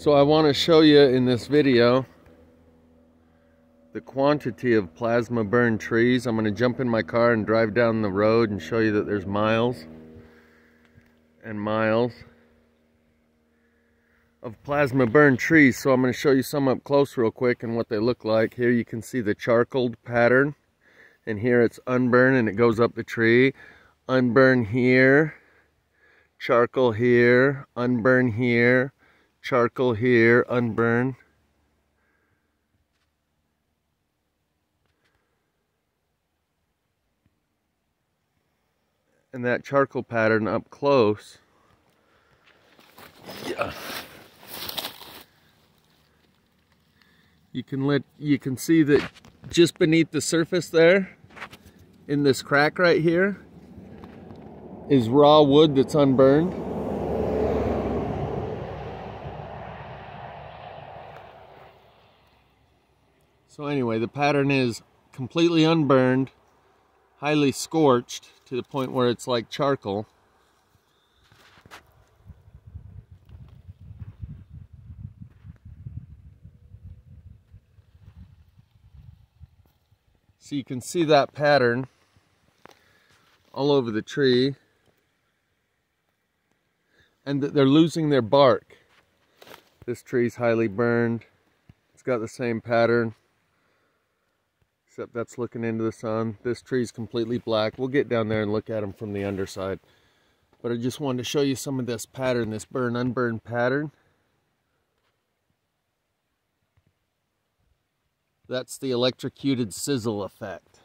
So I want to show you in this video the quantity of plasma burned trees. I'm going to jump in my car and drive down the road and show you that there's miles and miles of plasma burned trees. So I'm going to show you some up close real quick and what they look like. Here you can see the charcoal pattern, and here it's unburned and it goes up the tree. Unburned here, charcoal here, unburned here, charcoal here, unburned. And that charcoal pattern up close, yeah, you can see that just beneath the surface there, in this crack right here, is raw wood that's unburned. So anyway, the pattern is completely unburned, highly scorched to the point where it's like charcoal. So you can see that pattern all over the tree, and that they're losing their bark. This tree's highly burned. It's got the same pattern, except that's looking into the sun. This tree's completely black. We'll get down there and look at them from the underside. But I just wanted to show you some of this pattern, this burn unburned pattern. That's the electrocuted sizzle effect.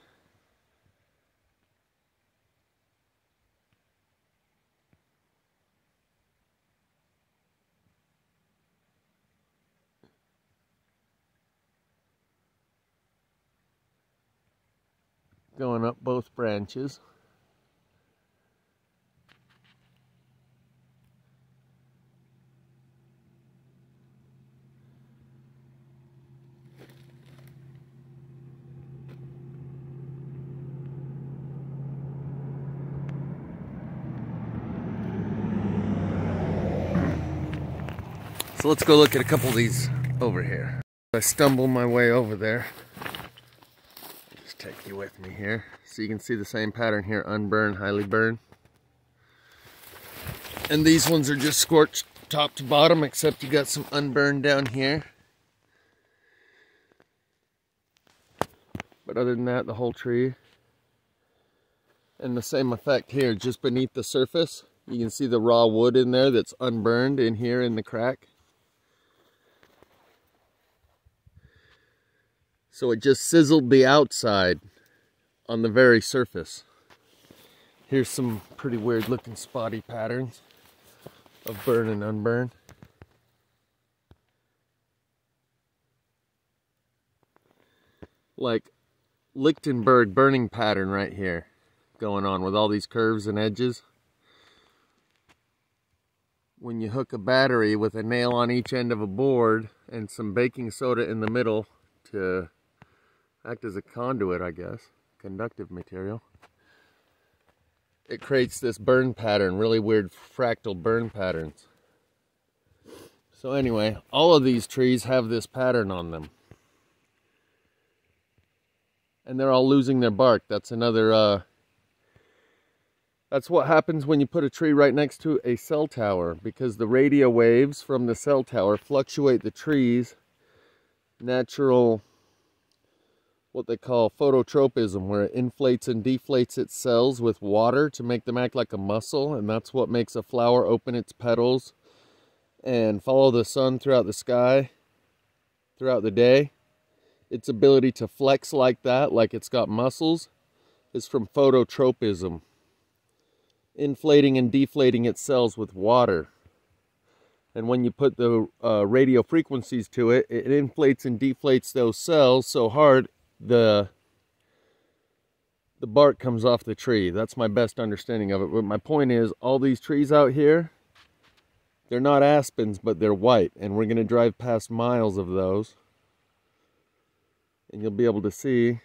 Going up both branches. So let's go look at a couple of these over here. I stumble my way over there. Just take you with me here. So you can see the same pattern here, unburned, highly burned. And these ones are just scorched top to bottom, except you got some unburned down here. But other than that, the whole tree. And the same effect here, just beneath the surface. You can see the raw wood in there that's unburned in here in the crack. So it just sizzled the outside on the very surface. Here's some pretty weird looking spotty patterns of burn and unburn. Like Lichtenberg burning pattern right here going on with all these curves and edges. When you hook a battery with a nail on each end of a board and some baking soda in the middle to act as a conduit, I guess, conductive material, it creates this burn pattern, really weird fractal burn patterns. So anyway, all of these trees have this pattern on them. And they're all losing their bark. That's another, that's what happens when you put a tree right next to a cell tower, because the radio waves from the cell tower fluctuate the tree's natural, what they call phototropism, where it inflates and deflates its cells with water to make them act like a muscle, and that's what makes a flower open its petals and follow the sun throughout the sky, throughout the day. Its ability to flex like that, like it's got muscles, is from phototropism, inflating and deflating its cells with water. And when you put the radio frequencies to it, it inflates and deflates those cells so hard the bark comes off the tree. That's my best understanding of it. But my point is, all these trees out here, they're not aspens, but they're white. And we're going to drive past miles of those. And you'll be able to see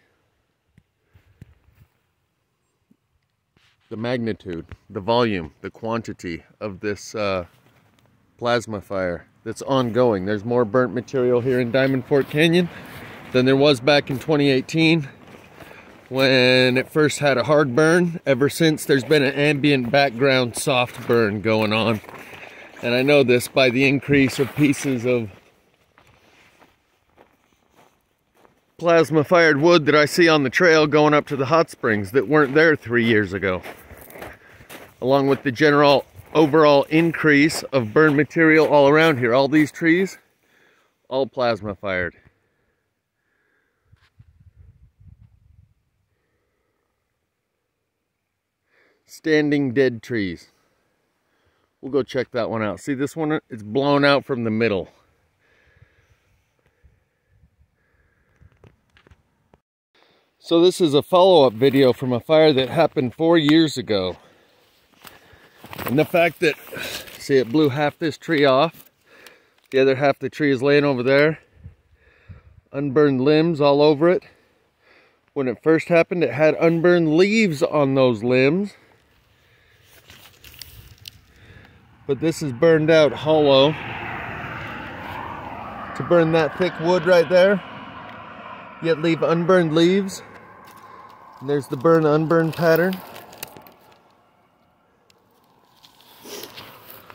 the magnitude, the volume, the quantity of this plasma fire that's ongoing. There's more burnt material here in Diamond Fork Canyon than there was back in 2018 when it first had a hard burn. Ever since, there's been an ambient background soft burn going on. And I know this by the increase of pieces of plasma fired wood that I see on the trail going up to the hot springs that weren't there 3 years ago. Along with the general overall increase of burned material all around here. All these trees, all plasma fired. Standing dead trees. We'll go check that one out. See this one? It's blown out from the middle. So this is a follow-up video from a fire that happened 4 years ago. And the fact that, see, it blew half this tree off. The other half of the tree is laying over there. Unburned limbs all over it. When it first happened, it had unburned leaves on those limbs. But this is burned out hollow. To burn that thick wood right there, yet leave unburned leaves. And there's the burn-unburned pattern.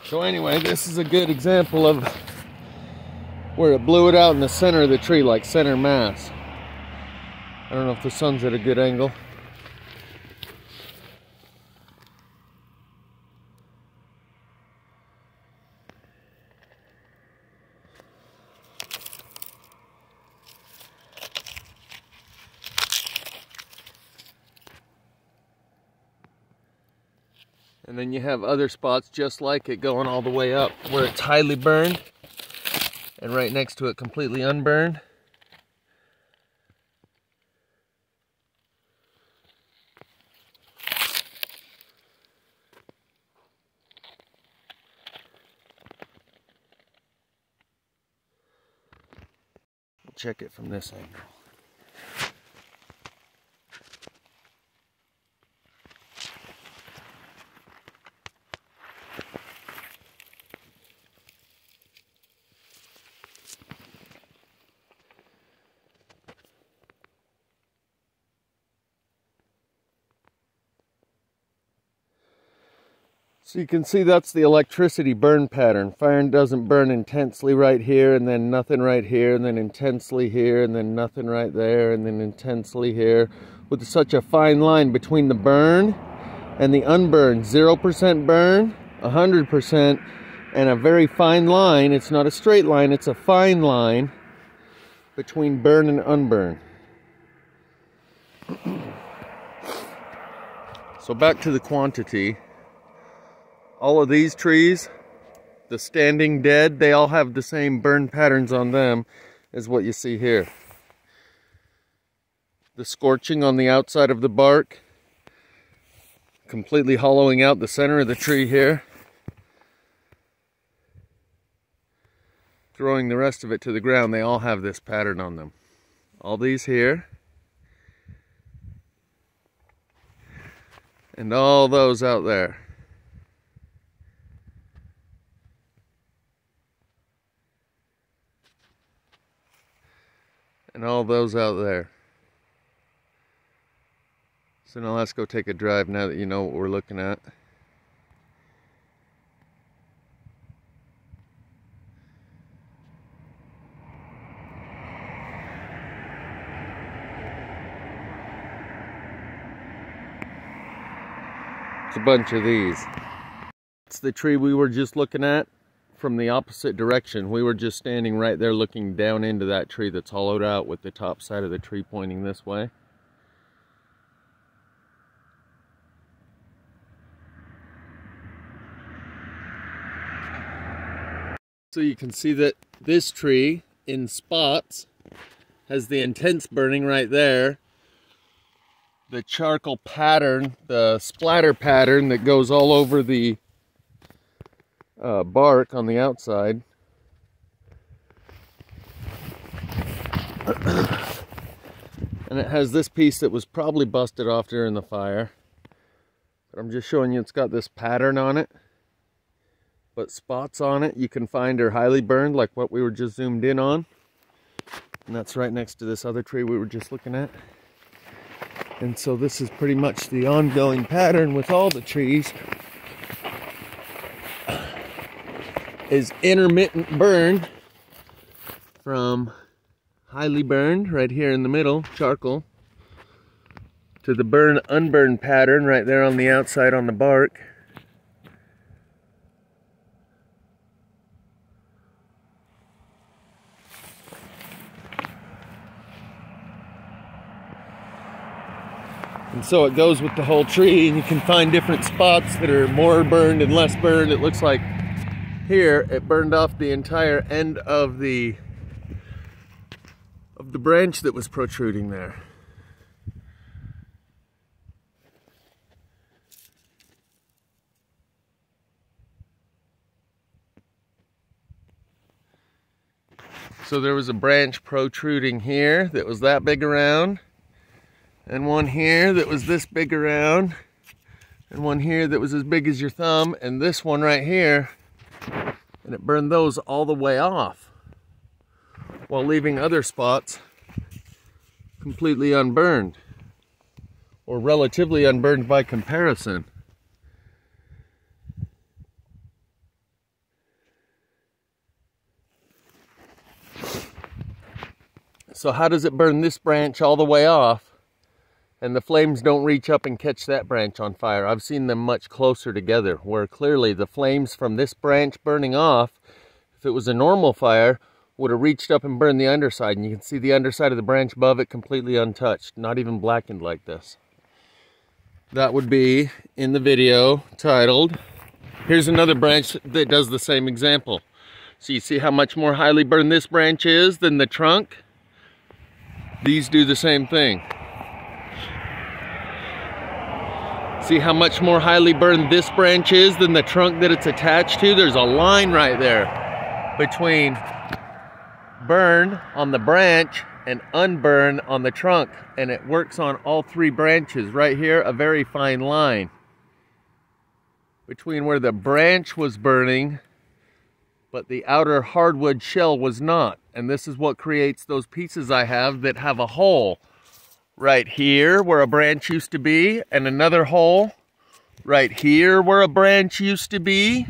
So anyway, this is a good example of where it blew it out in the center of the tree, like center mass. I don't know if the sun's at a good angle. And then you have other spots just like it going all the way up where it's highly burned and right next to it completely unburned. We'll check it from this angle. So you can see that's the electricity burn pattern. Fire doesn't burn intensely right here, and then nothing right here, and then intensely here, and then nothing right there, and then intensely here, with such a fine line between the burn and the unburned. 0% burn, 100%, and a very fine line. It's not a straight line, it's a fine line between burn and unburn. So back to the quantity. All of these trees, the standing dead, they all have the same burn patterns on them as what you see here. The scorching on the outside of the bark, completely hollowing out the center of the tree here. Throwing the rest of it to the ground, they all have this pattern on them. All these here. And all those out there. And all those out there. So now let's go take a drive now that you know what we're looking at. It's a bunch of these. It's the tree we were just looking at from the opposite direction. We were just standing right there looking down into that tree that's hollowed out with the top side of the tree pointing this way. So you can see that this tree in spots has the intense burning right there. The charcoal pattern, the splatter pattern that goes all over the bark on the outside. And it has this piece that was probably busted off during the fire. But I'm just showing you it's got this pattern on it. but spots on it you can find are highly burned, like what we were just zoomed in on. And that's right next to this other tree we were just looking at. And so this is pretty much the ongoing pattern with all the trees, is intermittent burn from highly burned right here in the middle, charcoal, to the burn unburned pattern right there on the outside on the bark. And so it goes with the whole tree, and you can find different spots that are more burned and less burned. It looks like here it burned off the entire end of the branch that was protruding there. So there was a branch protruding here that was that big around, and one here that was this big around, and one here that was as big as your thumb, and this one right here, and it burned those all the way off, while leaving other spots completely unburned, or relatively unburned by comparison. So how does it burn this branch all the way off, and the flames don't reach up and catch that branch on fire? I've seen them much closer together, where clearly the flames from this branch burning off, if it was a normal fire, would have reached up and burned the underside, and you can see the underside of the branch above it completely untouched, not even blackened like this. That would be in the video titled, here's another branch that does the same example. So you see how much more highly burned this branch is than the trunk? These do the same thing. See how much more highly burned this branch is than the trunk that it's attached to? There's a line right there between burn on the branch and unburn on the trunk, and it works on all three branches. Right here, a very fine line between where the branch was burning but the outer hardwood shell was not. And this is what creates those pieces I have that have a hole right here where a branch used to be, and another hole right here where a branch used to be,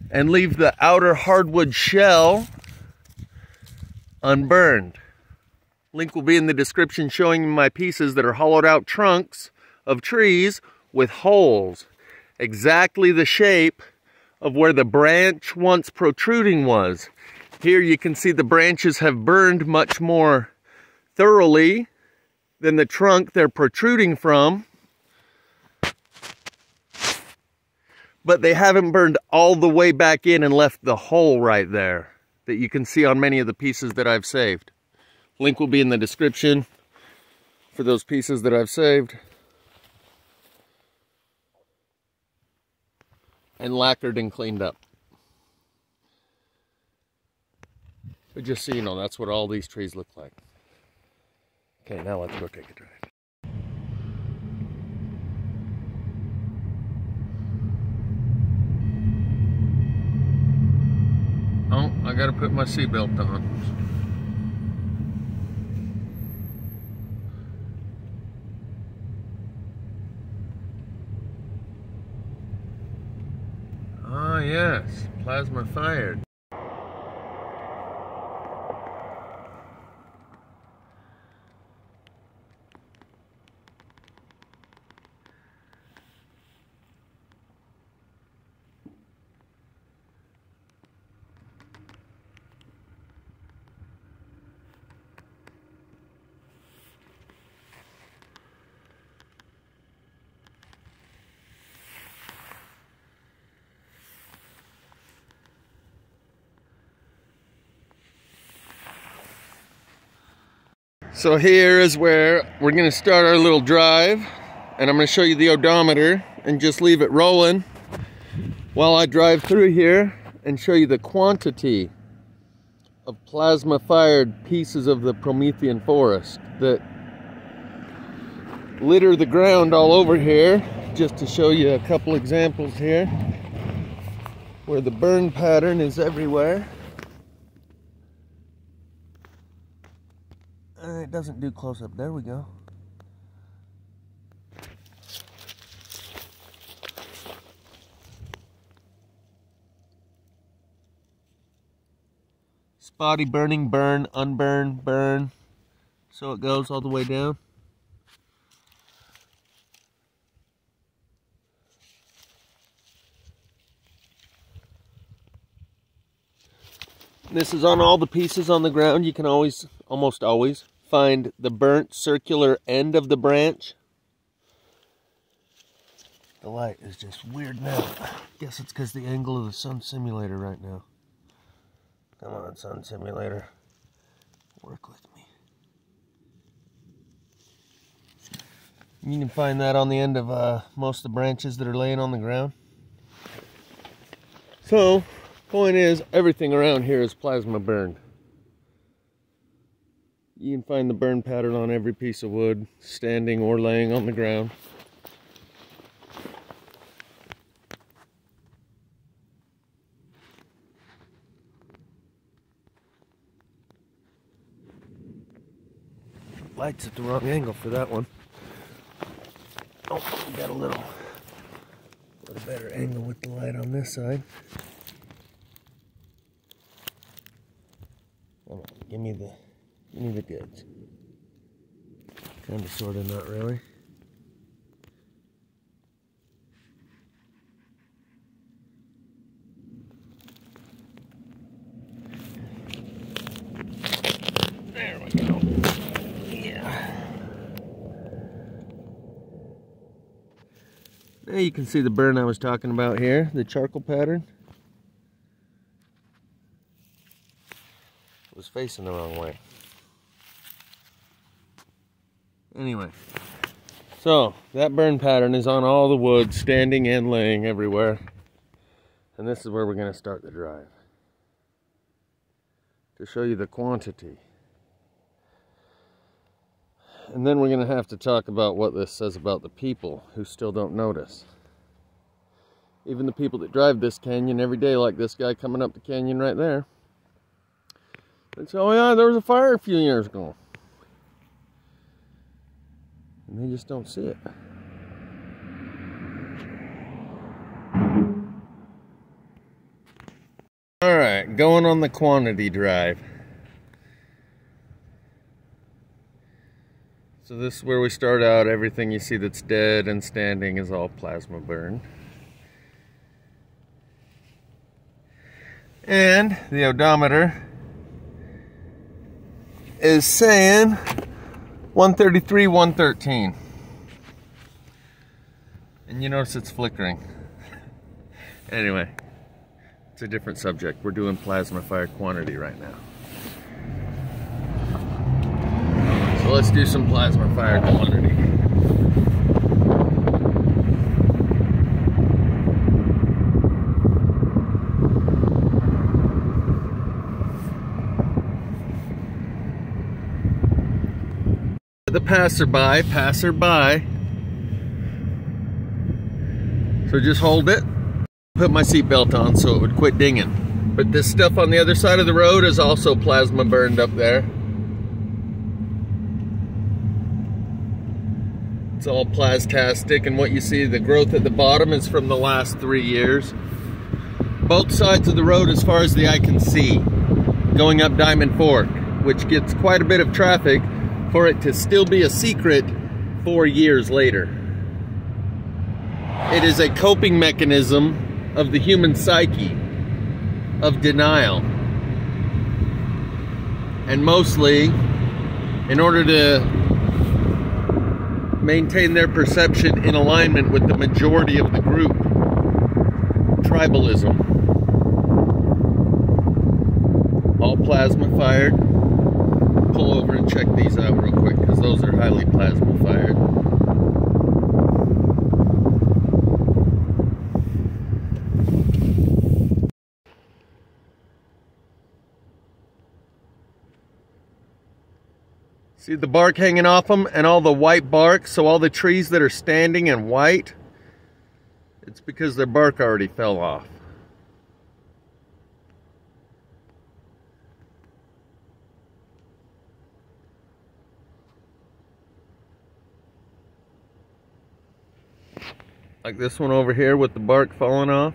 and leave the outer hardwood shell unburned. Link will be in the description showing you my pieces that are hollowed out trunks of trees with holes, exactly the shape of where the branch once protruding was. Here you can see the branches have burned much more thoroughly than the trunk they're protruding from, but they haven't burned all the way back in and left the hole right there that you can see on many of the pieces that I've saved. Link will be in the description for those pieces that I've saved. And lacquered and cleaned up. But just so you know, that's what all these trees look like. Okay, now let's go take a drive. Oh, I gotta put my seatbelt on. Ah, yes, plasma fired. So here is where we're going to start our little drive, and I'm going to show you the odometer and just leave it rolling while I drive through here and show you the quantity of plasma fired pieces of the Promethean forest that litter the ground all over here. Just to show you a couple examples here. where the burn pattern is everywhere. It doesn't do close up. There we go. Spotty burning, burn, unburn, burn. So it goes all the way down. This is on all the pieces on the ground. You can always, almost always, find the burnt circular end of the branch. The light is just weird now. Guess it's because the angle of the sun simulator right now. Come on, sun simulator. Work with me. You can find that on the end of most of the branches that are laying on the ground. So, point is, everything around here is plasma burned. You can find the burn pattern on every piece of wood, standing or laying on the ground. Light's at the wrong angle for that one. Oh, we got a little better angle with the light on this side. Come on, give me the goods. Kind of, sort of, not really. There we go. Yeah. Now you can see the burn I was talking about here, the charcoal pattern. It was facing the wrong way. Anyway, so that burn pattern is on all the wood, standing and laying everywhere. And this is where we're going to start the drive, to show you the quantity. And then we're going to have to talk about what this says about the people who still don't notice. Even the people that drive this canyon every day, like this guy coming up the canyon right there. They say, oh yeah, there was a fire a few years ago. And they just don't see it. Alright, going on the quantity drive. So this is where we start out. Everything you see that's dead and standing is all plasma burn. And the odometer is saying 133, 113. And you notice it's flickering. Anyway, it's a different subject. We're doing plasma fire quantity right now. So let's do some plasma fire quantity. The passerby. So just hold it. Put my seatbelt on so it would quit dinging. But this stuff on the other side of the road is also plasma burned up there. It's all plastastic, and what you see, the growth at the bottom is from the last 3 years. Both sides of the road as far as the eye can see, going up Diamond Fork, which gets quite a bit of traffic for it to still be a secret 4 years later. It is a coping mechanism of the human psyche, of denial. And mostly, in order to maintain their perception in alignment with the majority of the group, tribalism. All plasma fired. Pull over and check these out real quick, because those are highly plasma fired. See the bark hanging off them and all the white bark? So all the trees that are standing and white, it's because their bark already fell off. Like this one over here with the bark falling off.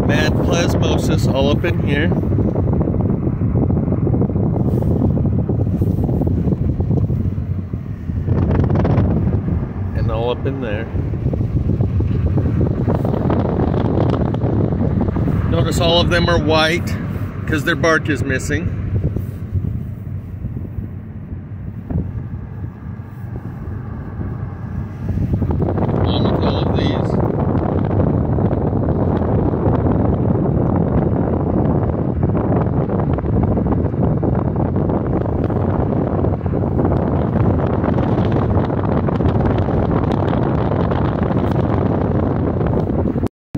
Mad plasmosis all up in here. And all up in there. Notice all of them are white because their bark is missing. Along with all of these.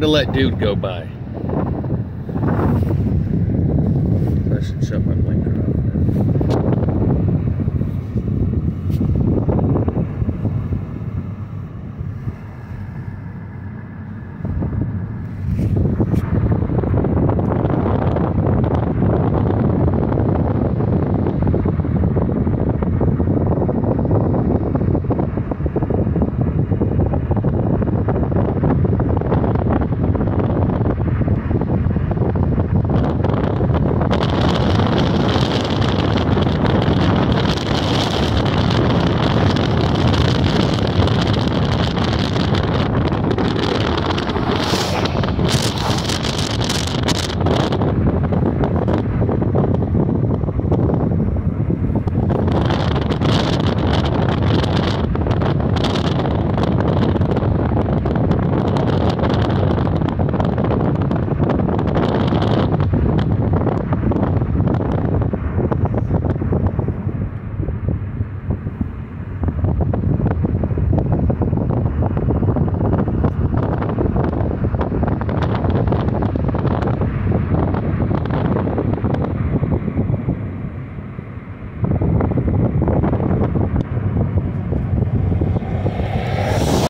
To let dude go by.